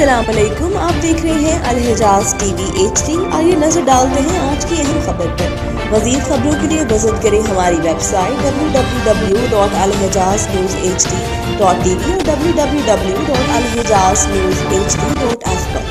अस्सलाम वालेकुम, आप देख रहे हैं अलहिजाज टीवी HD। आइए नजर डालते हैं आज की अहम खबर पर। मज़ीद खबरों के लिए विजिट करें हमारी वेबसाइट www.alhijaznewshd.tv और www.alhijaznewshd.app पर।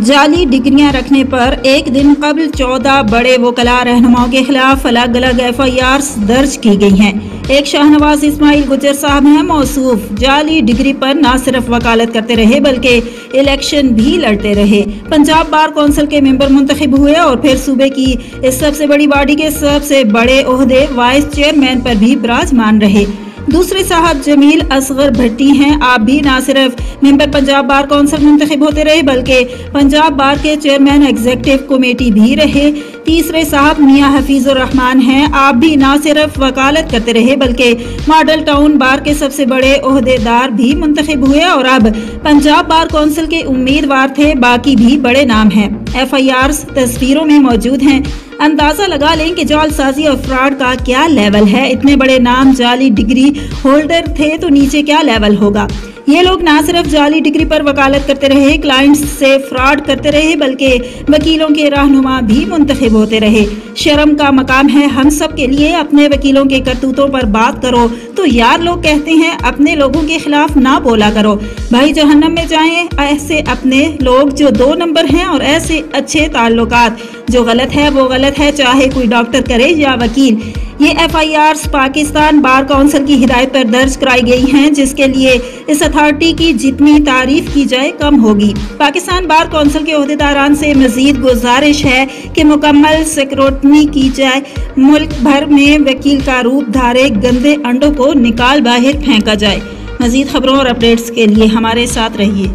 जाली डिग्रियां रखने पर एक दिन कबल 14 बड़े वकला रहनुमाओं के खिलाफ अलग अलग FIR दर्ज की गई हैं। एक शाहनवाज इस्माइल गुजर साहब हैं मौसूफ जाली डिग्री पर न सिर्फ वकालत करते रहे बल्कि इलेक्शन भी लड़ते रहे। पंजाब बार कौंसिल के मेंबर मुंतखब हुए और फिर सूबे की इस सबसे बड़ी बॉडी के सबसे बड़े ओहदे वाइस चेयरमैन पर भी विराजमान रहे। दूसरे साहब जमील असगर भट्टी हैं। आप भी न सिर्फ मेंबर पंजाब बार कौंसिल मुंतखब होते रहे बल्कि पंजाब बार के चेयरमैन एग्जीक्यूटिव कमेटी भी रहे। तीसरे साहब मियां हफीजुर रहमान हैं। आप भी न सिर्फ वकालत करते रहे बल्कि मॉडल टाउन बार के सबसे बड़े ओहदेदार भी मुंतखब हुए और अब पंजाब बार कौंसिल के उम्मीदवार थे। बाकी भी बड़े नाम हैं। FIR तस्वीरों में मौजूद हैं। अंदाजा लगा लें कि जालसाजी और फ्रॉड का क्या लेवल है। इतने बड़े नाम जाली डिग्री होल्डर थे तो नीचे क्या लेवल होगा। ये लोग ना सिर्फ जाली डिग्री पर वकालत करते रहे, क्लाइंट्स से फ्रॉड करते रहे बल्कि वकीलों के रहनुमा भी मुंतखब होते रहे। शर्म का मकाम है हम सब के लिए। अपने वकीलों के करतूतों पर बात करो तो यार लोग कहते हैं अपने लोगों के खिलाफ ना बोला करो। भाई जहन्नम में जाएं ऐसे अपने लोग जो 2 नंबर हैं और ऐसे अच्छे ताल्लुकात। जो गलत है वो गलत है, चाहे कोई डॉक्टर करे या वकील। ये FIRs पाकिस्तान बार काउंसिल की हिदायत पर दर्ज कराई गई हैं, जिसके लिए इस अथॉरिटी की जितनी तारीफ की जाए कम होगी। पाकिस्तान बार काउंसिल के ओहदेदारान से मजीद गुजारिश है कि मुकम्मल स्क्रूटनी की जाए। मुल्क भर में वकील का रूप धारे गंदे अंडों को निकाल बाहर फेंका जाए। मजीद खबरों और अपडेट्स के लिए हमारे साथ रहिए।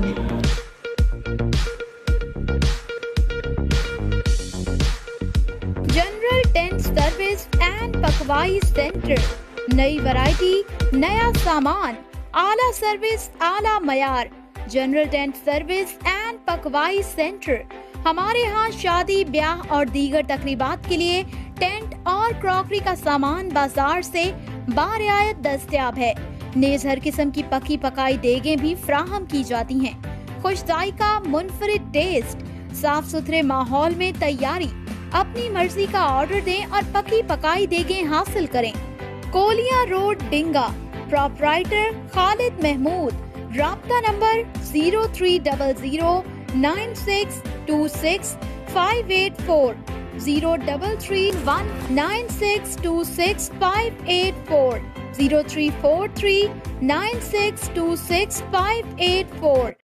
जनरल टेंट सर्विस एंड पकवाई सेंटर, नई वैरायटी, नया सामान, आला सर्विस, आला मयार। जनरल टेंट सर्विस एंड पकवाई सेंटर हमारे यहाँ शादी, ब्याह और दीगर तकरीबात के लिए टेंट और क्रॉकरी का सामान बाजार से बारियायत दस्तयाब है। नेज हर किस्म की पकी पकाई देगें भी फ्राहम की जाती हैं। खुश जायका, मुनफरिद टेस्ट, साफ सुथरे माहौल में तैयारी। अपनी मर्जी का ऑर्डर दें और पकी पकाई देगें हासिल करें। कोलिया रोड, डिंगा। प्रोपराइटर खालिद महमूद। राब्ता नंबर 03009626584584 033196265840 034396265884।